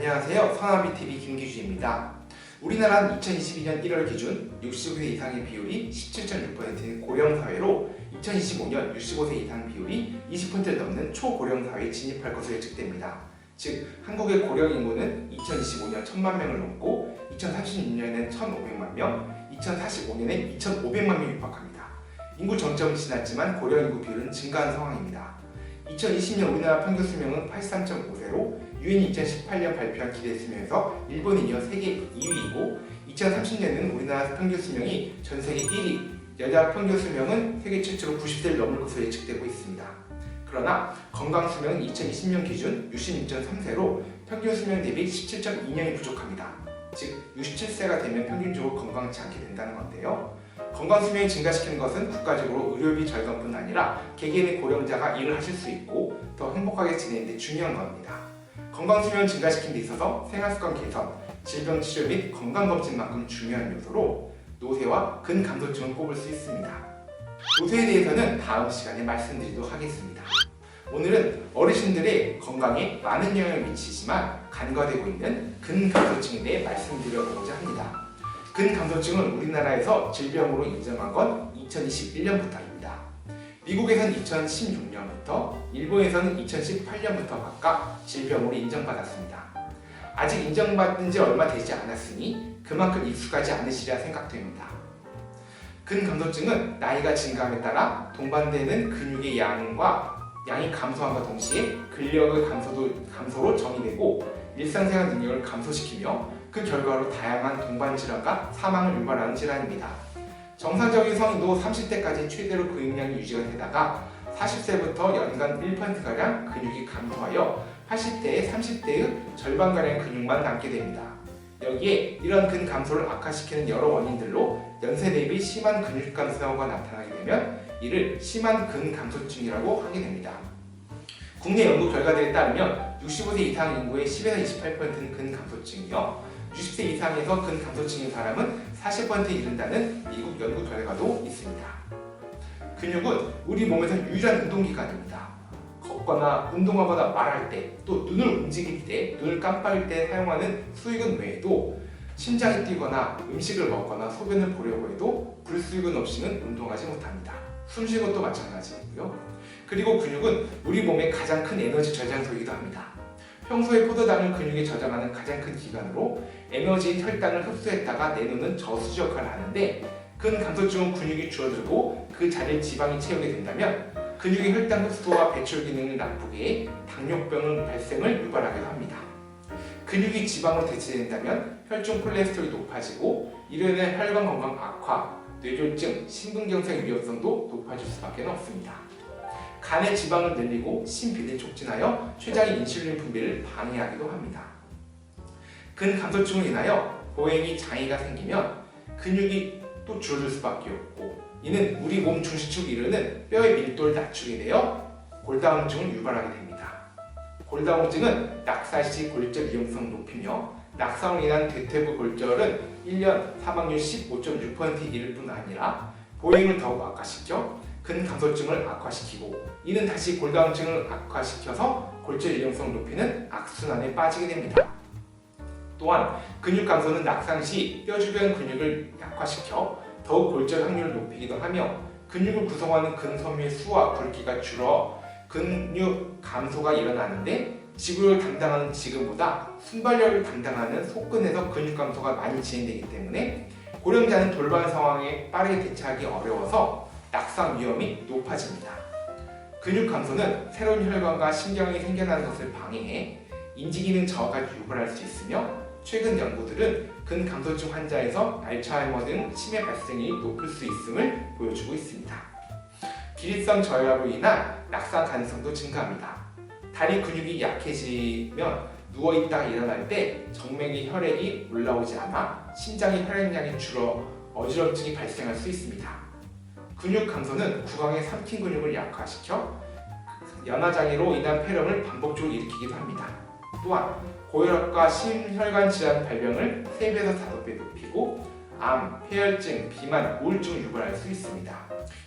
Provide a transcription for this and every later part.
안녕하세요. 선화비TV 김기주입니다. 우리나라는 2022년 1월 기준 65세 이상의 비율이 17.6%인 고령사회로 2025년 65세 이상 비율이 20%를 넘는 초고령사회에 진입할 것으로 예측됩니다. 즉, 한국의 고령 인구는 2025년 1000만 명을 넘고 2036년에는 1500만 명, 2045년에 2500만 명에 육박합니다. 인구 정점은 지났지만 고령 인구 비율은 증가한 상황입니다. 2020년 우리나라 평균 수명은 83.5세로 유엔이 2018년 발표한 기대 수명에서 일본이 이어 세계 2위이고 2030년에는 우리나라 평균 수명이 전 세계 1위, 여자 평균 수명은 세계 최초로 90세를 넘을 것으로 예측되고 있습니다. 그러나 건강 수명은 2020년 기준 66.3세로 평균 수명 대비 17.2년이 부족합니다. 즉 67세가 되면 평균적으로 건강치 않게 된다는 건데요. 건강수명을 증가시키는 것은 국가적으로 의료비 절감뿐 아니라 개개인의 고령자가 일을 하실 수 있고 더 행복하게 지내는 데 중요한 겁니다. 건강수명을 증가시키는 데 있어서 생활습관 개선, 질병치료 및 건강검진만큼 중요한 요소로 노쇠와 근감소증을 꼽을 수 있습니다. 노쇠에 대해서는 다음 시간에 말씀드리도록 하겠습니다. 오늘은 어르신들의 건강에 많은 영향을 미치지만 간과되고 있는 근감소증에 대해 말씀드려보고자 합니다. 근감소증은 우리나라에서 질병으로 인정한 건 2021년부터입니다. 미국에서는 2016년부터, 일본에서는 2018년부터 각각 질병으로 인정받았습니다. 아직 인정받은 지 얼마 되지 않았으니 그만큼 익숙하지 않으시리라 생각됩니다. 근감소증은 나이가 증가함에 따라 동반되는 근육의 양이 감소함과 동시에 근력의 감소로 정의되고 일상생활 능력을 감소시키며 그 결과로 다양한 동반 질환과 사망을 유발하는 질환입니다. 정상적인 성인도 30대까지 최대로 근육량이 유지가 되다가 40세부터 연간 1%가량 근육이 감소하여 80대에 30대의 절반가량 근육만 남게 됩니다. 여기에 이런 근감소를 악화시키는 여러 원인들로 연세 대비 심한 근육 감소가 나타나게 되면 이를 심한 근감소증이라고 하게 됩니다. 국내 연구 결과들에 따르면 65세 이상 인구의 10에서 28%는 근감소증이며 60세 이상에서 근감소증인 사람은 40%에 이른다는 미국 연구 결과도 있습니다. 근육은 우리 몸에서 유일한 운동기관입니다. 걷거나 운동하거나 말할 때, 또 눈을 움직일 때, 눈을 깜빡일 때 사용하는 수익은 외에도 심장이 뛰거나 음식을 먹거나 소변을 보려고 해도 불수익은 없이는 운동하지 못합니다. 숨쉬는 것도 마찬가지고요. 그리고 근육은 우리 몸의 가장 큰 에너지 저장소이기도 합니다. 평소에 포도당을 근육에 저장하는 가장 큰 기관으로 에너지인 혈당을 흡수했다가 내놓는 저수지 역할을 하는데 근감소증은 근육이 줄어들고 그 자리를 지방이 채우게 된다면 근육의 혈당 흡수와 배출 기능을 나쁘게 해 당뇨병 발생을 유발하기도 합니다. 근육이 지방으로 대체된다면 혈중 콜레스테롤이 높아지고 이로 인해 혈관 건강 악화, 뇌졸중, 심근경색 위험성도 높아질 수밖에 없습니다. 간의 지방을 늘리고 심비를 촉진하여 췌장의 인슐린 분비를 방해하기도 합니다. 근감소증으로 인하여 보행이 장애가 생기면 근육이 또 줄어들 수밖에 없고 이는 우리 몸 중심축을 이루는 뼈의 밀도를 낮추게 되어 골다공증을 유발하게 됩니다. 골다공증은 낙사 시 골절 위험성을 높이며 낙상으로 인한 대퇴부 골절은 1년 사망률 15.6%에 이를 뿐 아니라 보행을 더욱 악화시켜 근감소증을 악화시키고 이는 다시 골다공증을 악화시켜서 골절 위험성을 높이는 악순환에 빠지게 됩니다. 또한 근육 감소는 낙상 시 뼈 주변 근육을 약화시켜 더욱 골절 확률을 높이기도 하며 근육을 구성하는 근섬유의 수와 굵기가 줄어 근육 감소가 일어나는데 지구력을 담당하는 지근보다 순발력을 담당하는 속근에서 근육 감소가 많이 진행되기 때문에 고령자는 돌발 상황에 빠르게 대처하기 어려워서 낙상 위험이 높아집니다. 근육 감소는 새로운 혈관과 신경이 생겨나는 것을 방해해 인지기능 저하가 유발할 수 있으며 최근 연구들은 근감소증 환자에서 알츠하이머 등 치매 발생률이 높을 수 있음을 보여주고 있습니다. 기립성 저혈압으로 인한 낙상 가능성도 증가합니다. 다리 근육이 약해지면 누워있다가 일어날 때 정맥의 혈액이 올라오지 않아 심장의 혈액량이 줄어 어지럼증이 발생할 수 있습니다. 근육 감소는 구강의 삼킨 근육을 약화시켜 연화장애로 인한 폐렴을 반복적으로 일으키기도 합니다. 또한 고혈압과 심혈관 질환 발병을 3배에서 5배 높이고 암, 폐혈증, 비만, 우울증을 유발할 수 있습니다.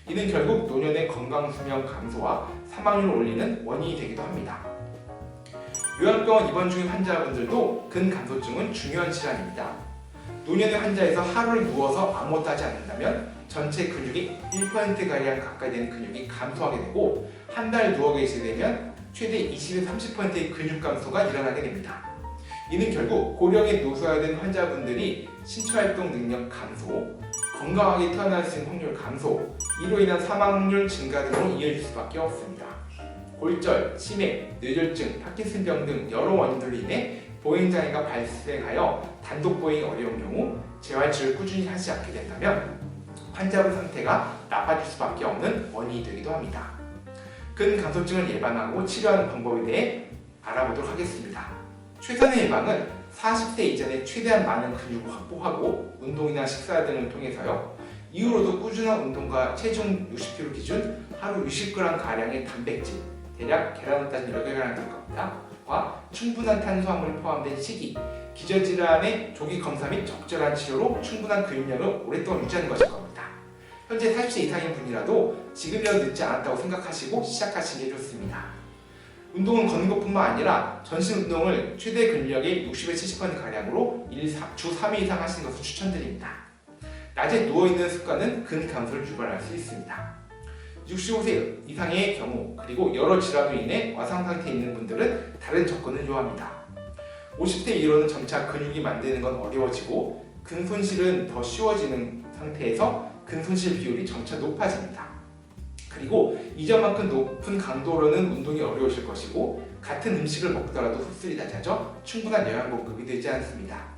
이는 결국 노년의 건강수명 감소와 사망률을 올리는 원인이 되기도 합니다. 요양병원 입원 중인 환자분들도 근감소증은 중요한 질환입니다. 노년의 환자에서 하루를 누워서 아무것도 하지 않는다면 전체 근육이 1%가량 가까이 되는 근육이 감소하게 되고 한 달 누워 계시게 되면 최대 20-30%의 근육 감소가 일어나게 됩니다. 이는 결국 고령에 노쇠화된 환자분들이 신체활동 능력 감소, 건강하게 태어날 수 있는 확률 감소, 이로 인한 사망률 증가 등으로 이어질 수밖에 없습니다. 골절, 치매, 뇌졸중, 파킨슨병 등 여러 원인들로 인해 보행장애가 발생하여 단독 보행이 어려운 경우 재활치료를 꾸준히 하지 않게 된다면 환자분 상태가 나빠질 수밖에 없는 원인이 되기도 합니다. 근감소증을 예방하고 치료하는 방법에 대해 알아보도록 하겠습니다. 최선의 예방은 40세 이전에 최대한 많은 근육을 확보하고 운동이나 식사 등을 통해서요. 이후로도 꾸준한 운동과 체중 60kg 기준 하루 60g가량의 단백질, 대략 계란으로 따지면 10개가량 될 겁니다. 과 충분한 탄수화물이 포함된 식이, 기저질환의 조기 검사 및 적절한 치료로 충분한 근육량을 오랫동안 유지하는 것일 겁니다. 현재 40세 이상인 분이라도 지금이라도 늦지 않았다고 생각하시고 시작하시는 게 좋습니다. 운동은 걷는 것뿐만 아니라 전신 운동을 최대 근력의 60-70%가량으로 주 3회 이상 하시는 것을 추천드립니다. 낮에 누워있는 습관은 근감소를 유발할 수 있습니다. 65세 이상의 경우 그리고 여러 질환으로 인해 와상 상태에 있는 분들은 다른 접근을 요합니다. 50대 이후로는 점차 근육이 만드는 건 어려워지고 근손실은 더 쉬워지는 상태에서 근손실 비율이 점차 높아집니다. 그리고 이전만큼 높은 강도로는 운동이 어려우실 것이고 같은 음식을 먹더라도 흡수율이 낮아져 충분한 영양 공급이 되지 않습니다.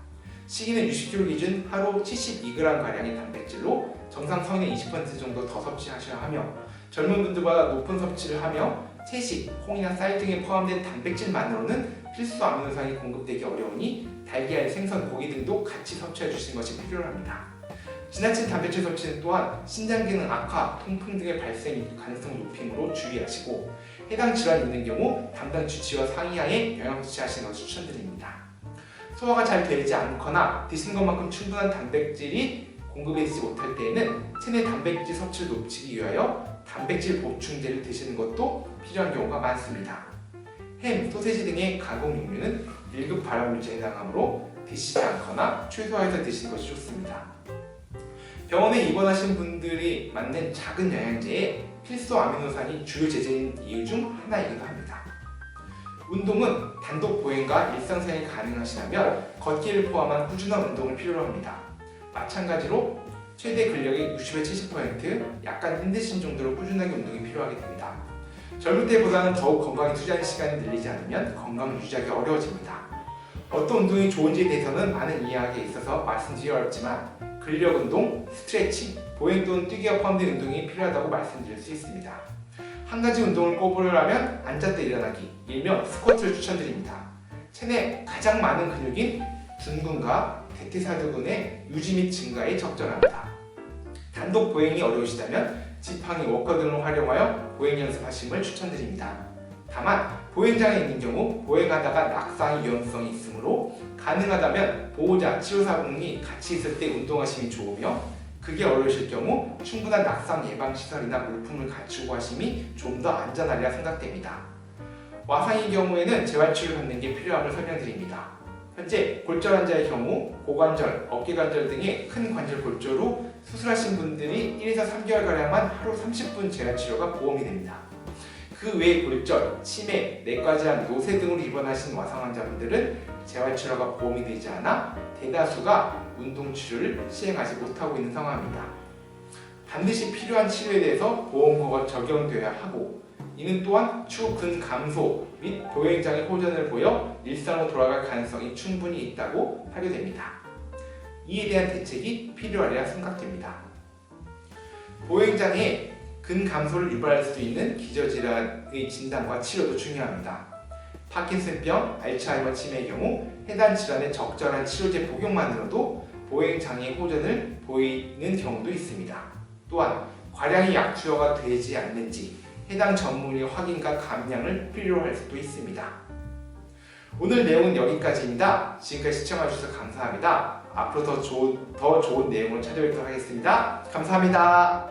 식이는 60kg 기준 하루 72g가량의 단백질로 정상 성인의 20% 정도 더 섭취하셔야 하며 젊은 분들보다 높은 섭취를 하며 채식, 콩이나 쌀 등에 포함된 단백질만으로는 필수 아미노산이 공급되기 어려우니 달걀, 생선, 고기 등도 같이 섭취해 주시는 것이 필요합니다. 지나친 단백질 섭취는 또한 신장 기능 악화, 통풍 등의 발생 가능성을 높이므로 주의하시고 해당 질환이 있는 경우 담당 주치의와 상의하에 영양 조치하시는 것을 추천드립니다. 소화가 잘 되지 않거나 드신 것만큼 충분한 단백질이 공급되지 못할 때에는 체내 단백질 섭취를 높이기 위하여 단백질 보충제를 드시는 것도 필요한 경우가 많습니다. 햄, 소세지 등의 가공육류는 1급 발암물질에 해당하므로 드시지 않거나 최소화해서 드시는 것이 좋습니다. 병원에 입원하신 분들이 맞는 작은 영양제에 필수 아미노산이 주요 제제인 이유 중 하나이기도 합니다. 운동은 단독 보행과 일상생활이 가능하시다면 걷기를 포함한 꾸준한 운동을 필요로 합니다. 마찬가지로 최대 근력의 60-70%, 약간 힘드신 정도로 꾸준하게 운동이 필요하게 됩니다. 젊을 때보다는 더욱 건강에 투자하는 시간이 늘리지 않으면 건강을 유지하기 어려워집니다. 어떤 운동이 좋은지에 대해서는 많은 이야기에 있어서 말씀드리기 어렵지만 근력 운동, 스트레칭, 보행 또는 뛰기가 포함된 운동이 필요하다고 말씀드릴 수 있습니다. 한 가지 운동을 꼽으려면 앉았다 일어나기, 일명 스쿼트를 추천드립니다. 체내 가장 많은 근육인 둔근과 대퇴사두근의 유지 및 증가에 적절합니다. 단독 보행이 어려우시다면 지팡이, 워커 등을 활용하여 보행 연습하심을 추천드립니다. 다만 보행장애 있는 경우 보행하다가 낙상 위험성이 있으므로 가능하다면 보호자, 치료사분이 같이 있을 때 운동하심이 좋으며 그게 어려우실 경우 충분한 낙상 예방 시설이나 물품을 갖추고 하심이 좀 더 안전하리라 생각됩니다. 와상의 경우에는 재활치료를 받는 게 필요함을 설명드립니다. 현재 골절 환자의 경우 고관절, 어깨관절 등의 큰 관절 골절 후 수술하신 분들이 1에서 3개월가량만 하루 30분 재활치료가 보험이 됩니다. 그 외 골절, 치매, 내과질환, 노쇠 등으로 입원하신 와상 환자분들은 재활치료가 보험이 되지 않아 대다수가 운동치료를 시행하지 못하고 있는 상황입니다. 반드시 필요한 치료에 대해서 보험료가 적용되어야 하고 이는 또한 추후 근감소 및 보행장애 호전을 보여 일상으로 돌아갈 가능성이 충분히 있다고 파괴됩니다. 이에 대한 대책이 필요하리라 생각됩니다. 보행장애 근감소를 유발할 수 있는 기저질환의 진단과 치료도 중요합니다. 파킨슨병, 알츠하이머 치매의 경우 해당 질환의 적절한 치료제 복용만으로도 보행장애 호전을 보이는 경우도 있습니다. 또한 과량의 약 투여가 되지 않는지 해당 전문의 확인과 감량을 필요로 할 수도 있습니다. 오늘 내용은 여기까지입니다. 지금까지 시청해주셔서 감사합니다. 앞으로 더 좋은 내용을 찾아뵙도록 하겠습니다. 감사합니다.